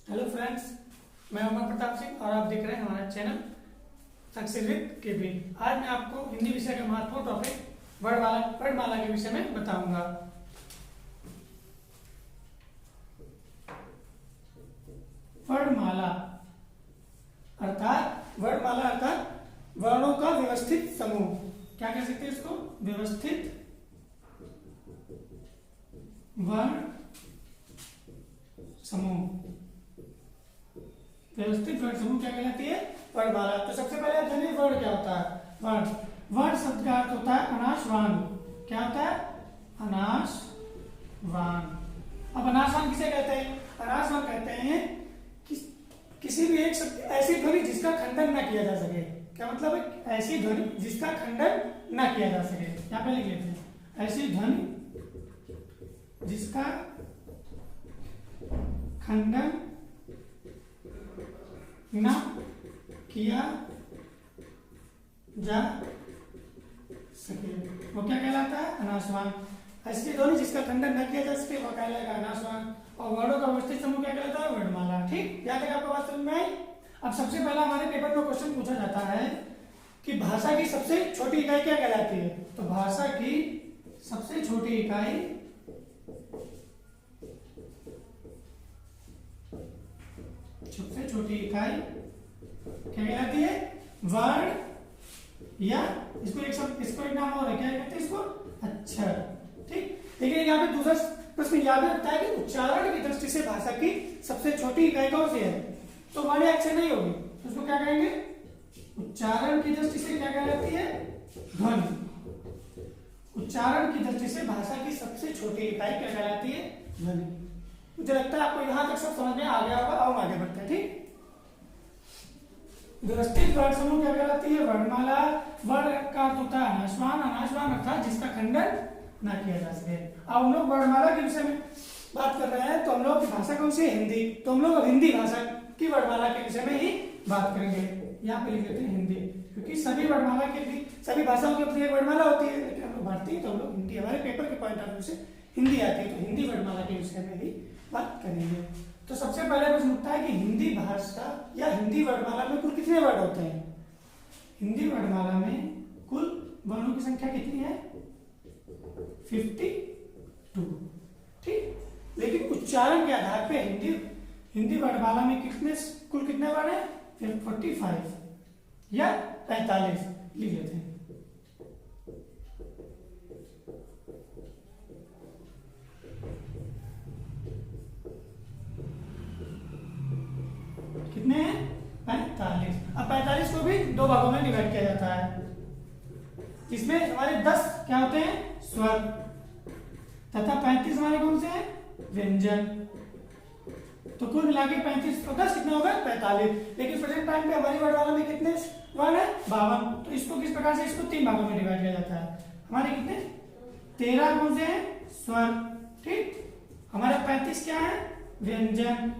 Hello friends, मैं अमर प्रताप सिंह और आप देख रहे हैं हमारा चैनल सक्सेस विद केबी। आज मैं आपको हिंदी विषय का महत्वपूर्ण टॉपिक वर्णमाला के विषय में बताऊंगा। वर्णमाला अर्थात वर्णों का व्यवस्थित समूह। क्या कह सकते हैं इसको? व्यवस्थित वर्ण समूह। व्यवस्थित वर्ण समूह क्या कहलाती है? वर्णमाला। तो सबसे पहले जानिए वर्ण क्या होता है। वर्ण शब्द का अर्थ होता है अनाशवान। क्या होता है? अनाशवान। अब अनाशवान किसे कहते हैं? अनाशवान कहते हैं कि किसी भी एक शब्द ऐसी ध्वनि जिसका खंडन न किया जा सके। क्या मतलब है? ऐसी ध्वनि जिसका खंडन न किया जा सके। यहाँ पे लिख लेते हैं, ऐसी ध्वनि जिसका खंडन न किया जा सके वो क्या कहलाता है? अनाशवान। ऐसी ध्वनि जिसका खंडन न किया जा सके वो कहलाएगा अनाशवान। और वर्णों का व्यवस्थित समूह क्या कहलाता है? वर्णमाला। ठीक, यहाँ तक आपको बात समझ में आई। अब सबसे पहला हमारे पेपर में क्वेश्चन पूछा जाता है कि भाषा की सबसे छोटी इकाई क्या कहलाती है? तो भाषा की सबसे छोटी इकाई क्या कहलाती है? वर्ण, या इसको एक नाम और है, क्या कहते हैं इसको? अक्षर। ठीक, लेकिन यहाँ पे दूसरा प्रश्न यह भी उठता है कि उच्चारण की दृष्टि से भाषा की सबसे छोटी इकाई कौन सी है? तो वर्ण या अक्षर नहीं होगी, तो उसको क्या कहेंगे? उच्चारण की दृष्टि से क्या कहलाती है? ध्वनि। उच्चारण की दृष्टि से भाषा की सबसे छोटी इकाई क्या कहलाती है? ध्वनि। मुझे लगता है आपको यहां तक सब समझ में आ गया होगा। अब आगे बढ़ते हैं। ठीक, व्यवस्थित वर्ण समूह क्या कहलाती है? वर्णमाला। वर्ण का अर्थ होता है अनाशवान। अनाशवान अर्थात जिसका खंडन न किया जा सके। अब हम लोग वर्णमाला के विषय में बात कर रहे हैं, तो हम लोग की भाषा कौन सी है? हिंदी। तो हम लोग अब हिंदी भाषा की वर्णमाला के विषय में ही बात करेंगे। यहाँ पे लिख देते हैं हिंदी, क्योंकि सभी वर्णमाला के भी सभी भाषाओं की अपनी एक वर्णमाला होती है, लेकिन हम लोग भारतीय तो हम लोग हिंदी, हमारे पेपर के पॉइंट ऑफ व्यू से हिंदी आती है, तो हिंदी वर्णमाला के विषय में ही बात करेंगे। तो सबसे पहले प्रश्न उठता है कि हिंदी भाषा या हिंदी वर्णमाला में कुल कितने वर्ण होते हैं? हिंदी वर्णमाला में कुल वर्णों की संख्या कितनी है? 52। ठीक, लेकिन उच्चारण के आधार पे हिंदी वर्णमाला में कुल कितने वर्ण है? 45 या 45 लिख लेते हैं। कितने हैं? 45। अब 45 को भी दो भागों में डिवाइड किया जाता है, जिसमें हमारे 10 क्या होते हैं? स्वर, तथा 35 हमारे कौन से हैं? व्यंजन। तो कुल मिला के 35 और 10 कितना होगा? 45। लेकिन प्रेजेंट टाइम पे हमारी वर्णमाला में कितने वर्ण है? 52। तो इसको किस प्रकार से? इसको 3 भागों में डिवाइड किया जाता है। हमारे कितने? 13 कौन से हैं? स्वर। ठीक, हमारे 35 क्या है? व्यंजन।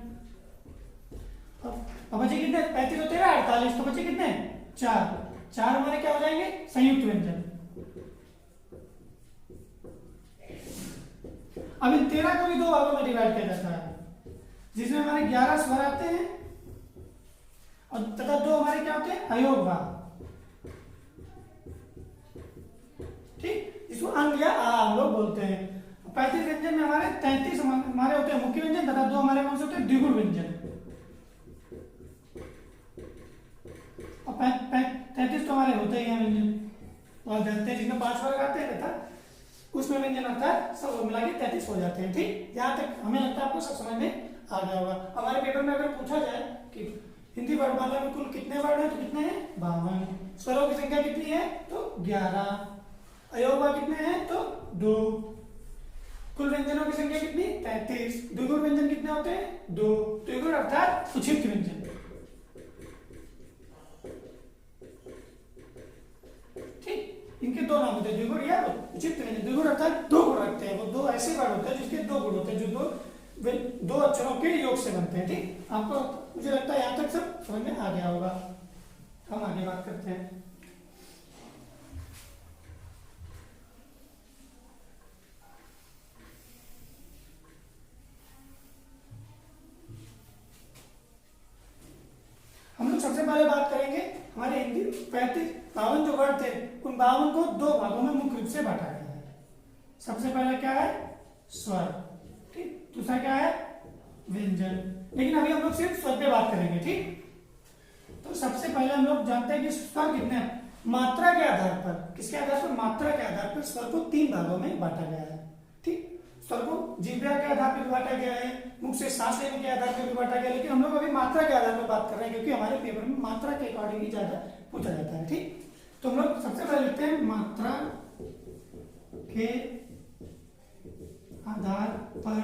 अब बचे कितने? 35 और 13 48। तो बचे कितने? 4 हमारे क्या हो जाएंगे? संयुक्त व्यंजन। अब इन 13 को भी दो भागों में डिवाइड किया जाता है, जिसमें हमारे 11 स्वर आते हैं और तथा 2 हमारे क्या होते हैं? अयोग भाग। ठीक, इसको अंग या आ हम लोग बोलते हैं। 35 व्यंजन में हमारे 33 हमारे होते हैं मुख्य व्यंजन, तथा 2 हमारे कौन से होते हैं? द्विगुण व्यंजन। और 33 तो हमारे होते ही हैं व्यंजन, और जानते हैं जिसमें 5 वर्ग आते हैं तथा उसमें व्यंजन आता है, सब मिला के 33 हो जाते हैं। ठीक, यहाँ तक हमें लगता है आपको सब समझ में आ गया होगा। हमारे पेपर में अगर पूछा जाए कि हिंदी वर्णमाला में कुल कितने वर्ण हैं, तो कितने हैं? 52। स्वरों की संख्या कितनी है? तो 11। अयोग भाग कितने हैं? तो 2। कुल व्यंजनों की संख्या कितनी? 33। द्विगुण व्यंजन कितने होते हैं? 2। द्विगुण अर्थात उचित व्यंजन। ठीक, इनके दो नाम होते हैं, द्विगुण या उचित व्यंजन। द्विगुण अर्थात 2 गुण रखते हैं, वो 2 ऐसे वर्ण होते हैं जिसके 2 गुण होते हैं, जो दो अक्षरों के योग से बनते हैं। ठीक, आपको मुझे लगता है यहां तक सब समझ में आ गया होगा। हम आगे बात करते हैं। सबसे पहले बात करेंगे हमारे हिंदी 52 जो वर्ड थे उन 52 को दो भागों में मुख्य रूप से बांटा गया है। सबसे पहला क्या है? स्वर, ठीक। दूसरा क्या है? व्यंजन। लेकिन अभी हम लोग सिर्फ स्वर पे बात करेंगे, ठीक। तो सबसे पहले हम लोग जानते हैं कि स्वर कितने मात्रा के आधार पर, किसके आधार पर? मात्रा के आधार पर स्वर को 3 भागों में बांटा गया है, ठीक। स्वर को जिह्वा के आधार पर भी बांटा गया है, मुख से सांस लेने के आधार पर भी बांटा गया है, लेकिन हम लोग अभी मात्रा के आधार पर बात कर रहे हैं क्योंकि हमारे पेपर में मात्रा के अकॉर्डिंग ही ज्यादा पूछा जाता है, ठीक। तो हम लोग सबसे पहले लिखते हैं मात्रा के आधार पर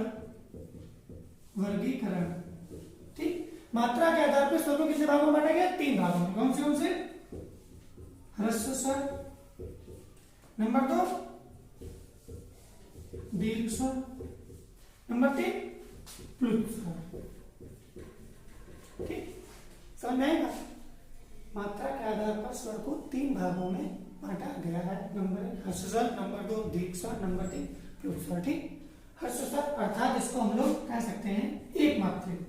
वर्गीकरण, ठीक। मात्रा के आधार पर स्वर को कितने भागों में बांटा गया? 3 भागों में। कौन से? ह्रस्व स्वर, नंबर 2 दीर्घ स्वर, नंबर 3 प्लुत स्वर, ठीक। समझ में आएगा? मात्रा के आधार पर स्वर को 3 भागों में बांटा गया है। नंबर 1 ह्रस्व स्वर, नंबर 2 दीर्घ स्वर, नंबर 3 प्लुत स्वर, ठीक। ह्रस्व स्वर अर्थात इसको हम लोग कह सकते हैं एक मात्रिक,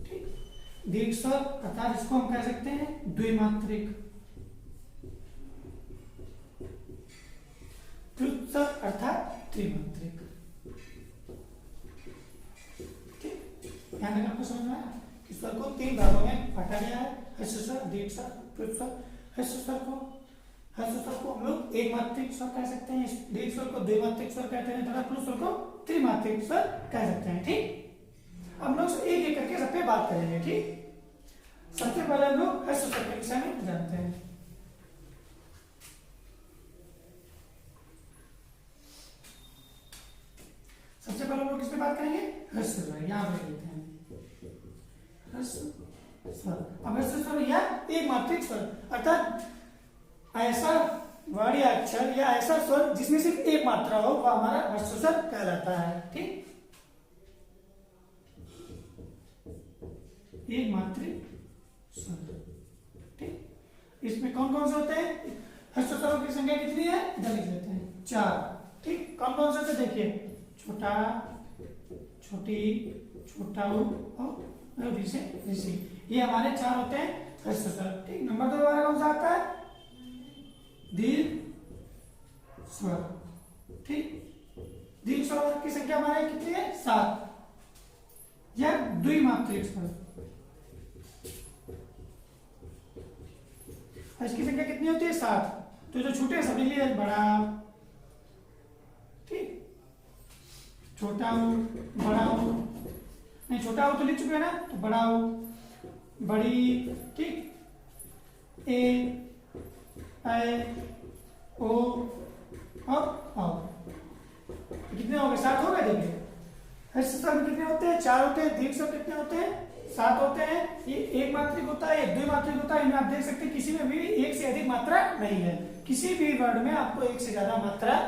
ठीक। दीर्घ स्वर अर्थात इसको हम कह सकते हैं द्विमात्रिक, प्लुत स्वर अर्थात त्रिमात्रिक, ठीक। ध्यान रखना, आपको समझ में आया कि स्वर को 3 भागों में बांटा गया है, ह्रस्व स्वर, दीर्घ स्वर, प्लुत स्वर। ह्रस्व स्वर को हम लोग एक मात्रिक स्वर कह सकते हैं, दीर्घ स्वर को द्विमात्रिक स्वर कहते हैं तथा प्लुत स्वर को त्रिमात्रिक स्वर कह सकते हैं, ठीक। हम लोग एक एक करके सब पे बात करेंगे, ठीक। सबसे पहले हम लोग ह्रस्व स्वर के विषय में जानते हैं। सबसे पहले हम लोग किस पे बात करेंगे? ह्रस्व स्वर। यहां पे लिखते हैं ह्रस्व स्वर। अब ह्रस्व स्वर या एक मात्रिक स्वर अर्थात ऐसा वर्ण या अक्षर या ऐसा स्वर जिसमें सिर्फ एक मात्रा हो वह हमारा ह्रस्व स्वर कहलाता है, ठीक। एक मात्रिक स्वर, ठीक। इसमें कौन कौन से होते हैं? ह्रस्व स्वरों की संख्या कितनी है? इधर लिख लेते हैं 4, ठीक। कौन कौन से होते हैं? देखिए छोटा, छोटी, छोटा और ऋषि, ये हमारे 4 होते हैं ह्रस्व स्वर, ठीक। नंबर 2 हमारा कौन सा आता है? दीर्घ स्वर, ठीक। दीर्घ स्वर की संख्या हमारे कितनी है? 7। या द्विमात्रिक स्वर, इसकी संख्या कितनी होती है? 7। तो जो छोटे सभी लिए बड़ा, ठीक। छोटा हो, बड़ा हो, नहीं छोटा हो तो लिख चुके हैं ना, तो बड़ा हो, बड़ी, ठीक। ए, ओ और आओ, कितने हो गए? 7 हो गए। देखिए ह्रस्व स्वर में कितने होते हैं? 4 होते हैं। दीर्घ स्वर कितने होते हैं? 7 होते हैं। ये एक मात्रिक होता है, एक द्विमात्रिक होता है। इनमें आप देख सकते हैं किसी में भी एक से अधिक मात्रा नहीं है, किसी भी वर्ड में आपको एक से ज्यादा मात्रा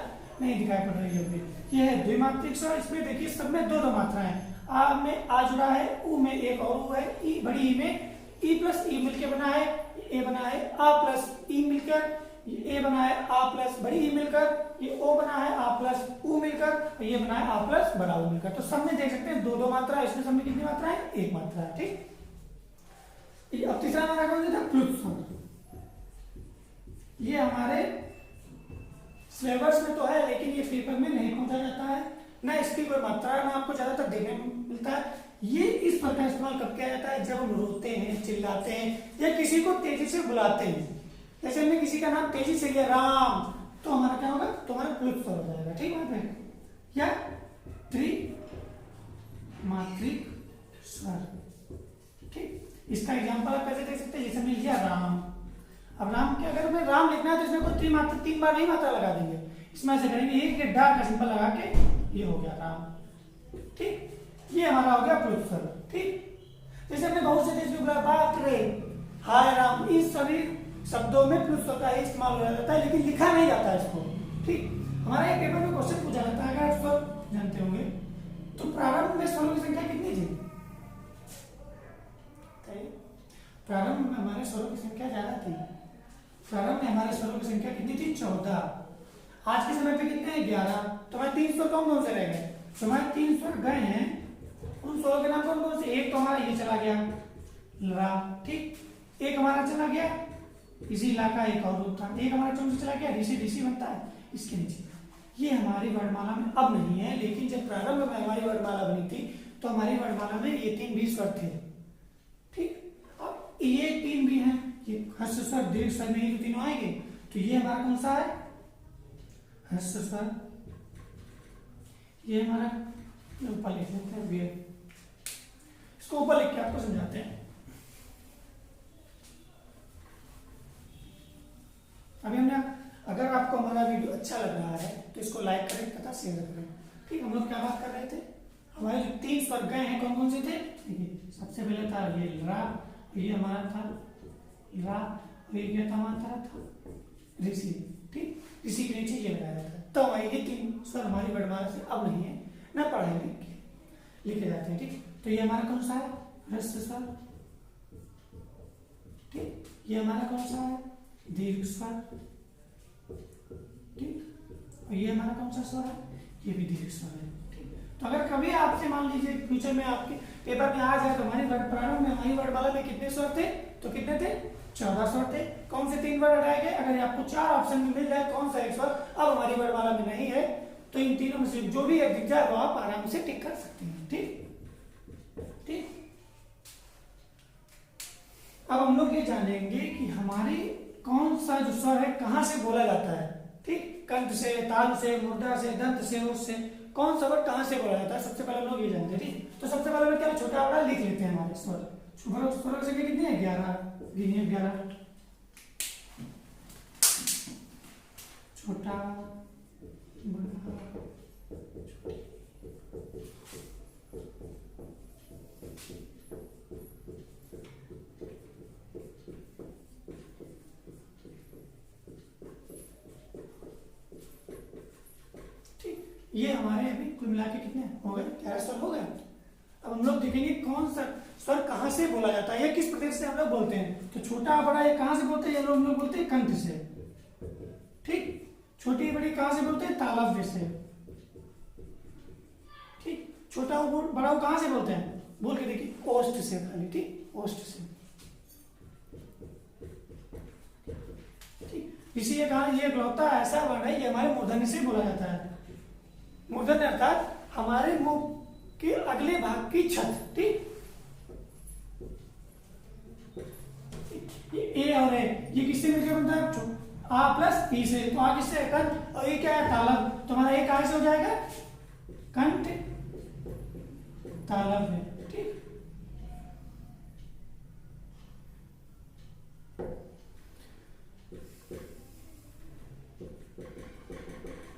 नहीं दिखाई पड़ रही होगी। ये है द्विमात्रिक स्वर। इसमें देखिए सब में 2-2 मात्राएं हैं। आ में आ जुड़ा है, ऊ में एक और ऊ है, ई बड़ी ई में ई प्लस ई मिलकर बना है, ए बना है आ प्लस ई मिलकर, ए बना है आ प्लस बड़ी ई मिलकर, ये ओ बना है आ प्लस ऊ मिलकर, ये बना है आ प्लस बड़ा ऊ मिलकर। तो सब में देख सकते हैं 2-2 मात्रा। इसमें सब में कितनी मात्रा है? एक मात्रा है, ठीक। अब तीसरा हमारा कौन सा था? प्लुत स्वर। ये हमारे सिलेबस में तो है लेकिन ये पेपर में नहीं पूछा जाता है, ना इसकी कोई मात्रा ना आपको ज्यादातर देखने को मिलता है। ये इस स्वर का इस्तेमाल कब किया जाता है? जब हम रोते हैं, चिल्लाते हैं या किसी को तेजी से बुलाते हैं। जैसे हमने किसी का नाम तेजी से लिया राम, तो हमारा क्या होगा? तो हमारा प्लुत स्वर हो जाएगा, ठीक है। या त्रिमात्रिक स्वर, ठीक। इसका एग्जांपल आप कैसे देख सकते हैं? जैसे हमने लिया राम। अब राम के अगर हमें राम लिखना है तो इसमें कोई त्रिमात्रा 3 बार नहीं मात्रा लगा देंगे, इसमें ऐसे करेंगे एक डा का सिंबल लगा के ये हो गया राम, ठीक। ये हमारा हो गया प्लुत स्वर, ठीक। जैसे हमने बहुत से देश में बोला बात रे, हाय राम, इस सभी शब्दों में प्लुत स्वर का ही इस्तेमाल हो जाता है लेकिन लिखा नहीं जाता इसको, ठीक। हमारे पेपर में क्वेश्चन पूछा जाता है, अगर स्वर जानते होंगे तो प्रारंभ में स्वरों की संख्या कितनी थी? प्रारंभ में हमारे स्वरों की संख्या ज्यादा थी। प्रारंभ में हमारे स्वरों की संख्या कितनी थी? 14। आज के समय पे कितने हैं? 11। तो हमारे 3 स्वर कौन कौन से रह गए? तो हमारे 3 स्वर गए हैं उन स्वरों के नाम कौन कौन से? एक तो हमारा ये चला गया रा, ठीक, एक हमारा चला गया इसी ला का एक और रूप था, एक हमारा कौन सा चला गया ऋषि, ऋषि बनता है इसके नीचे। ये हमारी वर्णमाला में अब नहीं है, लेकिन जब प्रारंभ में हमारी वर्णमाला बनी थी तो हमारी वर्णमाला में ये 3 भी स्वर थे, ठीक। अब ये 3 भी हैं, ये ह्रस्व स्वर दीर्घ स्वर में ये तीनों आएंगे। तो ये हमारा कौन सा है? ह्रस्व स्वर। ये हमारा ऊपर लिख लेते हैं वे, इसको ऊपर लिख के आपको समझाते हैं। अभी हमने, अगर आपको हमारा वीडियो अच्छा लग रहा है तो इसको लाइक करें तथा शेयर करें, ठीक। हम लोग क्या बात कर रहे थे? हमारे जो 3 स्वर गए हैं कौन कौन से थे? देखिए सबसे पहले था ये रा, ये हमारा था रा, और ये क्या था हमारा था ऋषि, ठीक। ऋषि के नीचे ये लगाया जाता है। तो हमारे ये 3 स्वर हमारी वर्णमाला से अब नहीं है, न पढ़ाई में लिखे जाते हैं, ठीक। तो ये हमारा कौन सा है? ह्रस्व स्वर, ठीक। ये हमारा कौन सा है? दीर्घ स्वर, ठीक। और ये हमारा कौन सा स्वर है? ये भी दीर्घ स्वर है, ठीक। तो अगर कभी आपसे मान लीजिए फ्यूचर में आपके पेपर में आ जाए तो हमारी प्रारंभ में हमारी वर्णमाला में कितने स्वर थे? तो कितने थे? 14 स्वर थे। कौन से 3 वर्ड हटाए गए? अगर आपको 4 ऑप्शन में मिल जाए कौन सा एक स्वर अब हमारी वर्णमाला में नहीं है, तो इन तीनों में से जो भी एक दिख जाए वो आप आराम से टिक कर सकते हैं, ठीक, ठीक। अब हम लोग ये जानेंगे कि हमारी कौन सा जो स्वर है कहां से बोला जाता है, ठीक। कंठ से, ताल से, मूर्धा से, दंत से, ओष्ठ से, कौन सा वर्ड कहां से बोला जाता है? सबसे पहले हम लोग ये जानते हैं, ठीक। तो सबसे पहले क्या छोटा बड़ा लिख लेते हैं हमारे स्वर। स्वर से कितने हैं? 11 गिनिए, 11 छोटा बड़ा ये हमारे अभी कुल मिला के कितने हो गए? 11 स्वर हो गए। अब हम लोग देखेंगे कौन सा स्वर कहां से बोला जाता है, किस प्रदेश से हम लोग बोलते हैं। तो छोटा बड़ा ये कहां से बोलते हैं? ये लोग हम लोग बोलते हैं कंठ से, ठीक। छोटी बड़ी कहां से बोलते हैं? तालव्य से, ठीक। छोटा बड़ा कहां से बोलते हैं? बोल के देखिए, ओष्ठ से खाली, ठीक, ओष्ठ से, ठीक। इसी कहा ये इकलौता ऐसा वर्ण है, ये हमारे मूर्धन्य से बोला जाता है। मूर्धन्य अर्थात हमारे मुंह के अगले भाग की छत, ठीक। ये ए और ए, ये किससे मिलकर बनता है? आ प्लस ई से। तो आ किससे है? कंठ, और ये क्या है? तालव। तो हमारा ए कहां से हो जाएगा? कंठ तालव है, ठीक।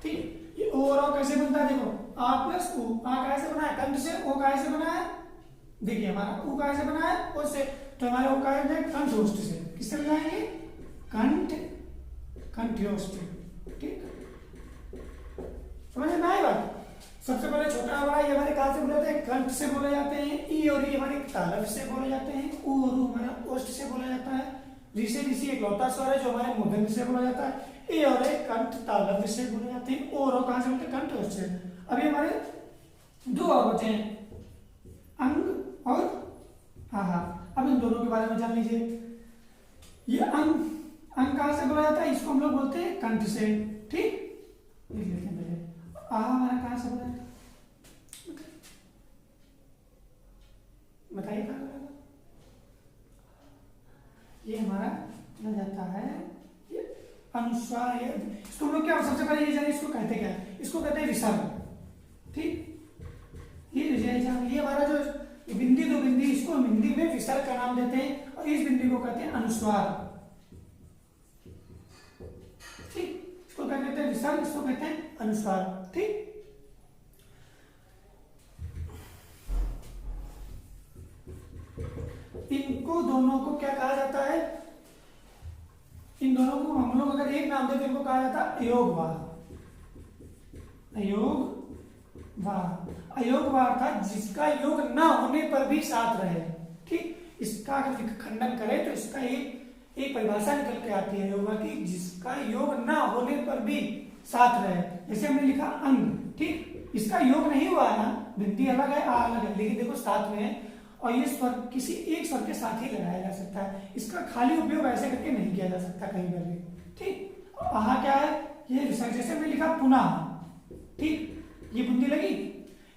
ठीक, ये ओ और ओ कैसे बनता है? देखो, आ प्लस उ, आ कैसे बना है? कंठ से। ओ कैसे बना है? देखिए हमारा उ कैसे बना है? ओ से। तो हमारे ओ कैसे? कंठ ओष्ठ से। किससे बनाएंगे? कंठ कंठ्योष्ठ, ठीक। समझ में आई बात? सबसे पहले छोटा बड़ा ये हमारे कहां से बोले जाते हैं? कंठ से बोले जाते हैं। ई और ई हमारे तालव से बोले जाते हैं। उ और उ हमारा ओष्ठ से बोला जाता है। ऋषि ऋषि इकलौता स्वर है जो हमारे मूर्धन्य से बोला जाता है। ए और ए कंठ तालव्य से बोले जाते हैं। ओ और ओ कहां से बोलते हैं? कंठ ओष्ठ से। अभी हमारे 2 और बचे हैं, अंग और आहा। अब इन दोनों के बारे में जान लीजिए। ये अंग कहां से बोला जाता है? इसको हम लोग बोलते हैं कंठ से, ठीक। लिख लेते हैं पहले। आहा हमारा कहां से बोला जाता है? बताइए कहां बोला? ये हमारा बोला जाता है ये अनुस्वार। इसको हम लोग क्या सबसे पहले ये जाने इसको कहते क्या है? इसको कहते हैं विसर्ग, ठीक। ये हमारा जो बिंदी दो बिंदी, इसको हम हिंदी में विसर्ग का नाम देते हैं, और इस बिंदी को कहते हैं अनुस्वार, ठीक। इसको क्या कहते हैं? विसर्ग, इसको कहते हैं अनुस्वार, ठीक। इनको दोनों को क्या कहा जाता है? इन दोनों को हम लोग अगर एक नाम दे तो इनको कहा जाता है अयोगवाह। अयोगवाह, अयोगवाह अर्थात जिसका योग न होने पर भी साथ रहे, ठीक। इसका अगर खंडन करें तो इसका एक परिभाषा निकल के आती है अयोगवाह की, जिसका योग न होने पर भी साथ रहे। जैसे हमने लिखा अंग, ठीक। इसका योग नहीं हुआ है ना, बिंदी अलग है, आ अलग है, लेकिन देखो साथ में है और ये स्वर किसी एक स्वर के साथ ही लगाया जा सकता है। इसका खाली उपयोग ऐसे करके नहीं किया जा सकता कहीं पर भी। ठीक, आहा क्या है, ये विसर्ग, जैसे मैं लिखा पुनः, ठीक, ये बुंदी लगी,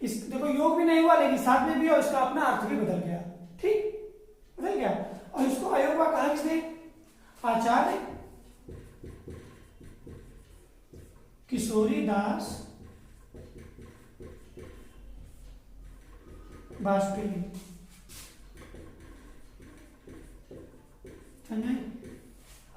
इस देखो योग भी नहीं हुआ लेकिन साथ में भी और इसका अपना अर्थ भी बदल गया। ठीक, बदल गया। और इसको अयोगवा कहा किसने? आचार्य किशोरीदास वाजपेयी। समझे?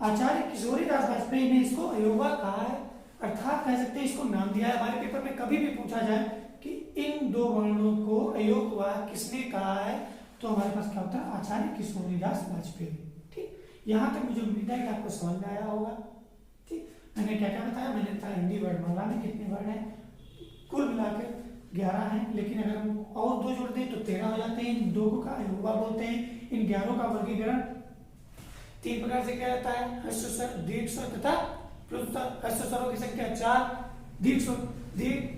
आचार्य किशोरीदास वाजपेयी ने इसको अयोगवा कहा है, अर्थात कह सकते हैं इसको नाम दिया है। हमारे पेपर में कभी भी पूछा जाए कि इन दो वर्णों को अयोगवा किसने कहा है, तो हमारे पास क्या होता है? आचार्य किशोरीदास वाजपेयी। ठीक, यहां तक मुझे उम्मीद है कि आपको समझ में आया होगा। ठीक, मैंने क्या क्या बताया? मैंने बताया हिंदी वर्णमाला में कितने वर्ण हैं, कुल मिलाकर 11 हैं, लेकिन अगर हम और 2 जोड़ दें तो 13 हो जाते हैं। इन 2 को का अयोगवा बोलते हैं। इन 11 का वर्गीकरण 3 प्रकार से किया जाता है, ह्रस्व स्वर, दीर्घ स्वर तथा प्लुत स्वर। ह्रस्व स्वरों की संख्या 4, दीर्घ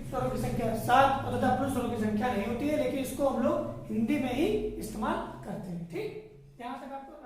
स्वरों की संख्या 7 और तथा प्लुत स्वरों की संख्या नहीं होती है, लेकिन इसको हम लोग हिंदी में ही इस्तेमाल करते हैं। ठीक, यहाँ तक आपको